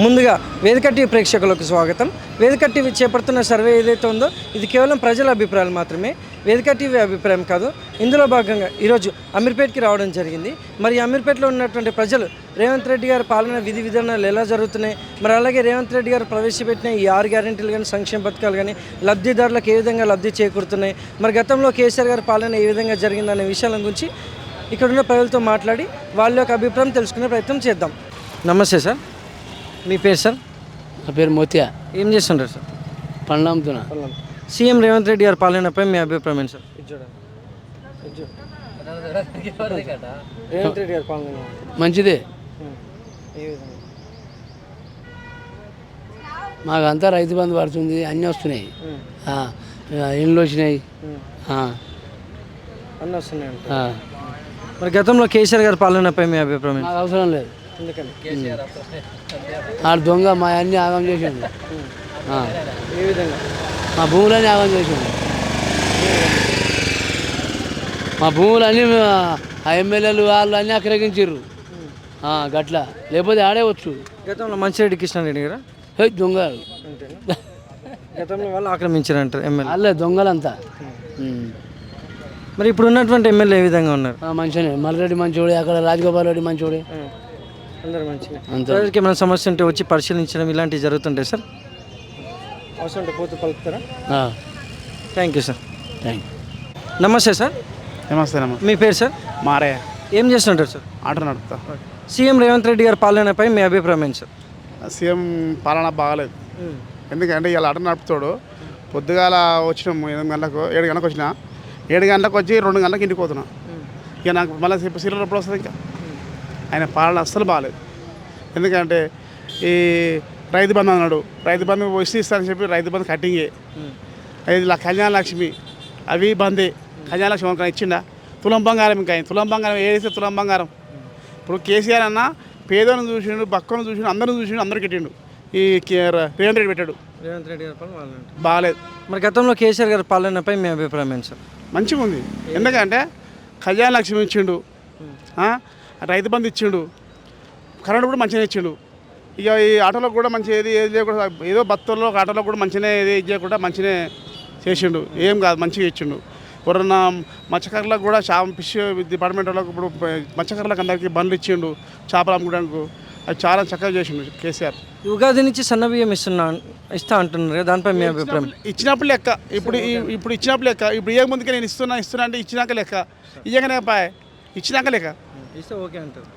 ముందుగా వేదిక టీవీ ప్రేక్షకులకు స్వాగతం. వేదిక టీవీ చేపడుతున్న సర్వే ఏదైతే ఉందో ఇది కేవలం ప్రజల అభిప్రాయాలు మాత్రమే, వేదిక టీవీ అభిప్రాయం కాదు. ఇందులో భాగంగా ఈరోజు అమీర్పేట్కి రావడం జరిగింది. మరి అమీర్పేట్లో ఉన్నటువంటి ప్రజలు రేవంత్ రెడ్డి గారి పాలన విధి విధానాలు ఎలా జరుగుతున్నాయి, మరి అలాగే రేవంత్ రెడ్డి గారు ప్రవేశపెట్టిన ఈ 6 గ్యారెంటీలు కానీ సంక్షేమ పథకాలు కానీ లబ్ధిదారులకు ఏ విధంగా లబ్ధి చేకూరుతున్నాయి, మరి గతంలో కేసీఆర్ గారి పాలన ఏ విధంగా జరిగిందనే విషయాల గురించి ఇక్కడున్న ప్రజలతో మాట్లాడి వాళ్ళ యొక్క అభిప్రాయం తెలుసుకునే ప్రయత్నం చేద్దాం. నమస్తే సార్, మీ పేరు సార్? నా పేరు మోతియా. ఏం చేస్తుంటారు సార్? పండ్లు అమ్ముతున్నా. సీఎం రేవంత్ రెడ్డి గారి పాలనపై మీ అభిప్రాయం ఏంటి సార్? రేవంత్ రెడ్డి గారి పాలన మంచిదే. మాకు అంతా రైతు బంధు పడుతుంది, అన్నీ వస్తున్నాయి, ఇండ్లు వచ్చినాయి, అన్నీ వస్తున్నాయి. మరి గతంలో కేసీఆర్ గారి పాలనపై మీ అభిప్రాయం మాకు అవసరం లేదు. ఎందుకని? ఆడు దొంగ మా అన్నీ ఆగం చేసిండు. ఏ విధంగా? మా భూములన్నీ ఆగం చేసిండు. మా భూములన్నీ ఆ ఎమ్మెల్యేలు వాళ్ళు అన్నీ ఆక్రమించారు గట్ల, లేకపోతే ఆడేవచ్చు. గతంలో మంచిరెడ్డి కిషన్ గారా దొంగలు గతంలో వాళ్ళు ఆక్రమించారంటారు ఎమ్మెల్యే వాళ్ళే దొంగలంతా. మరి ఇప్పుడు ఉన్నటువంటి ఎమ్మెల్యే ఏ విధంగా ఉన్నారు? మంచిగానే, మల్రెడ్డి మంచోడే, అక్కడ రాజగోపాల్ రెడ్డి మంచోడే, అందరూ మంచిగా. ప్రజలకి ఏమైనా సమస్య ఉంటే వచ్చి పరిశీలించడం ఇలాంటివి జరుగుతుంటాయి సార్? అవసరం ఉంటే పోతూ పలుకుతారా? Thank you sir. Thank you. నమస్తే సార్. నమస్తే. మీ పేరు సార్? మారయ్య. ఏం చేస్తుంటారు సార్? ఆటో నడుపుతా. సీఎం రేవంత్ రెడ్డి గారి పాలనపై మీ అభిప్రాయం ఏంటి సార్? సీఎం పాలన బాగాలేదు. ఎందుకంటే ఇలా ఆటో నడుపుతాడు. పొద్దుగాల వచ్చినాము 8 గంటలకు, 7 గంటలకు వచ్చిన, 7 గంటలకు వచ్చి 2 గంటలకు ఇంటికి పోతున్నా. ఇక నాకు మళ్ళీ సీరియల్ ఎప్పుడు వస్తుంది? ఇంకా ఆయన పాలన అస్సలు బాగాలేదు. ఎందుకంటే ఈ రైతు బంధు అన్నాడు, రైతు బంధు ఇస్తానని చెప్పి రైతు బంధు కట్టింగే. 5 కళ్యాణ లక్ష్మి అవి బందే. కళ్యాణ లక్ష్మి ఒక ఇచ్చిండా? తులం బంగారం. ఇంకా తులం బంగారం ఏదైతే తులం బంగారం. ఇప్పుడు కేసీఆర్ అన్న పేదలను చూసిండు, బక్కను చూసిండు, అందరిని చూసిండు, అందరికి పెట్టిండు. ఈ రేవంత్ రెడ్డి పెట్టాడు. రేవంత్ రెడ్డి గారి పాలన బాగాలేదు. మరి గతంలో కేసీఆర్ గారి పాలనపై మీ అభిప్రాయం ఏంటి సార్? మంచిగా ఉంది. ఎందుకంటే కళ్యాణ లక్ష్మి ఇచ్చిండు, రైతు బంధు ఇచ్చిండు, కరెంటు కూడా మంచిగా ఇచ్చిండు. ఇక ఈ ఆటోలో కూడా మంచిగా ఏది లేకుండా, ఏదో బత్తల్లో ఆటోలో కూడా మంచిగా ఏది చేయకుండా మంచిగా చేసిండు. ఏం కాదు, మంచిగా ఇచ్చిండు. ఎవరన్నా మత్స్యకారులకు కూడా ఫిష్ డిపార్ట్మెంట్ వాళ్ళకు ఇప్పుడు మత్స్యకారులకు అందరికీ బండ్లు ఇచ్చిండు, చేపలు అమ్ముకోవడానికి. అది చాలా చక్కగా చేసిండు కేసీఆర్. ఉగాది నుంచి సన్నబియ్యం ఇస్తా అంటున్నారు, దానిపై మీ అభిప్రాయం? ఇచ్చినప్పుడు లెక్క. ఇప్పుడు ఇచ్చినప్పుడు లెక్క. ఇప్పుడు ఏ ముందుకే నేను ఇస్తున్నా అంటే ఇచ్చినాక లెక్క. ఇయ్యకనే పాయ్, ఇచ్చినాక లెక్క. ఇస్తే ఓకే అంటారు.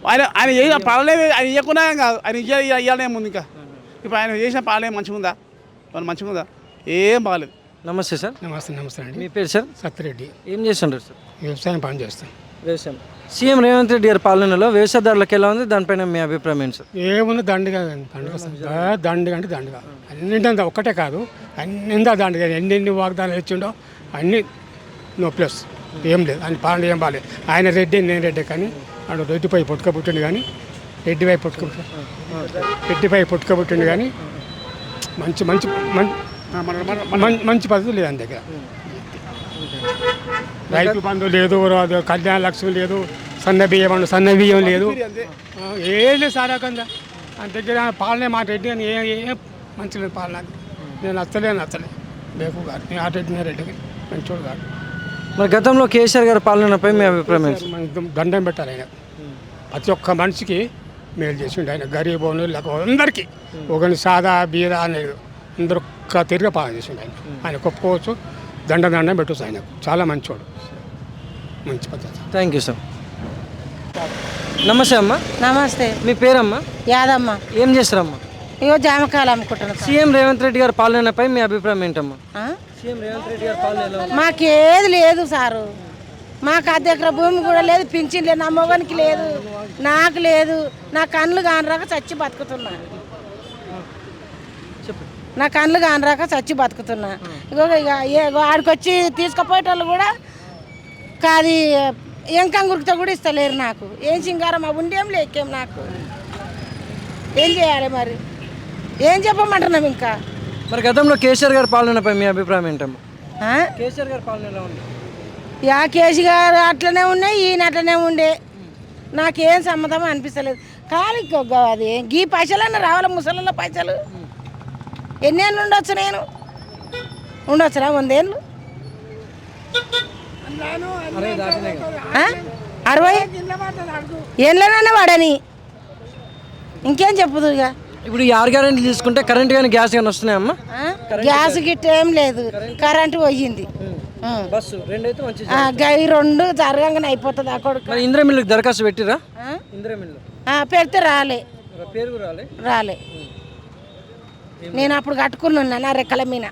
ఆయన చేసిన పాలనే ఆయన ఇవ్వకున్నా కాదు, ఆయన ఇవ్వాలనే ముందు. ఇంకా ఇప్పుడు ఆయన చేసిన పాలనే మంచిగా ఉందా? వాళ్ళు మంచిగా ఉందా? ఏం బాగాలేదు. నమస్తే సార్. నమస్తే అండి. మీ పేరు సార్? సత్యరెడ్డి. ఏం చేస్తుంటారు సార్? వ్యవసాయం పని చేస్తాం. వ్యవసాయం. సీఎం రేవంత్ రెడ్డి గారి పాలనలో వ్యవసాయదారులకు ఎలా ఉంది, దానిపైన మీ అభిప్రాయం ఏంటి సార్? ఏముంది, దండిగా దండిగా అంటే దండిగా అన్నింటి ఒక్కటే కాదు, అన్నిందా దండిగా. ఎన్ని వాగ్దానాలు ఇచ్చిండో అన్నీ నో ప్లస్. ఏం లేదు, ఆయన పాలన ఏం బాగాలేదు. ఆయన రెడ్డి, నేను రెడ్డి, కానీ వాడు రెడ్డిపై పుట్టుకబుట్టిండు, కానీ రెడ్డిపై పుట్టుకబుట్టిండు, కానీ మంచి మంచి మంచి పద్ధతి లేదు ఆయన దగ్గర. రైతు బంధు లేదు, కళ్యాణ లక్ష్మి లేదు, సన్నబియ్యం లేదు, ఏం లేదు సారా కింద. ఆయన దగ్గర పాలనే మా రెడ్డి అని ఏ మంచి లేదు పాలన. నేను నచ్చలే బేకు కాదు, నేను ఆ రెడ్డి రెడ్డికి మంచోడు కాదు. మరి గతంలో కేసీఆర్ గారి పాలనపై మీ అభిప్రాయం? దండం పెట్టాలి ఆయన. ప్రతి ఒక్క మనిషికి మేలు చేసిండు ఆయన. గరీబోను అందరికీ ఒకరిని సాదా బీదా అనేది అందరూ తిరిగి పాలన చేసిండు ఆయన. ఆయన ఒప్పుకోవచ్చు, దండం పెట్టవచ్చు. ఆయన చాలా మంచివాడు, మంచి పద్ధతి. Thank you sir. నమస్తే అమ్మ. నమస్తే. మీ పేరమ్మా? యాదమ్మ. ఏం చేస్తారమ్మా? ఇగో జామకాయలు అమ్ముకుంటున్నాను. సీఎం రేవంత్ రెడ్డి గారి పాలనపై మీ అభిప్రాయం ఏంటమ్మా? సీఎం రేవంత్ రెడ్డి గారి పాలన ఎలా ఉంది? మాకేది లేదు సారు. మాకు అద్దెకర భూమి కూడా లేదు, పింఛన్ లేదు, నా మొగనికి లేదు, నాకు లేదు. నా కళ్ళు కానరాక చచ్చి బతుకుతున్నా. నా కళ్ళు కానరాక చచ్చి బతుకుతున్నా. ఇగో ఆడికొచ్చి తీసుకుపోయేటోళ్ళు కూడా కాది ఎంకంగురితో కూడా ఇస్తలేరు నాకు. ఏం సింగారం ఉండేం లేకేం నాకు. ఏం చేయాలి మరి? ఏం చెప్పమంటున్నాం ఇంకా? మరి గతంలో కేసీఆర్ గారి పాలనపై మీ అభిప్రాయం ఏంటమ్మా? కేసీఆర్ గారి పాలన ఎలా ఉంది? కేసీ గారు అట్లనే ఉన్నాయి, ఈయన అట్లనే ఉండే. నాకేం సమ్మతం అనిపిస్తలేదు. ఖాళీ అది గీ పైసలన్నా రావాలి ముసలిలో పైసలు. ఎన్ని ఏళ్ళు ఉండొచ్చు నేను? ఉండొచ్చురా 100 ఏళ్ళు? 60 ఏళ్ళనన్నా వాడని ఇంకేం చెప్పుదు ఇక. ఇప్పుడు ఈ 6 గ్యారెంటీలు తీసుకుంటే కరెంట్ కానీ గ్యాస్ కానీ వస్తున్నాయమ్మా? గ్యాస్ గిట్ట ఏం లేదు, కరెంటు పోయింది. బస్సు రెండైతే మంచి. గవి 2 జరగంగానే అయిపోతుంది ఆ కొడుకు. మరి ఇందిరా మిల్లుకి దరఖాస్తు పెట్టిరా? ఇందిరా మిల్లు పెడితే రాలే, పేరు రాలే. రాలే. నేను అప్పుడు కట్టుకున్నాను నా రెక్కల మీద,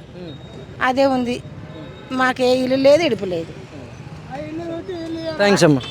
అదే ఉంది. మాకే ఇల్లు లేదు, ఇడుపు లేదు. థ్యాంక్స్ అమ్మా.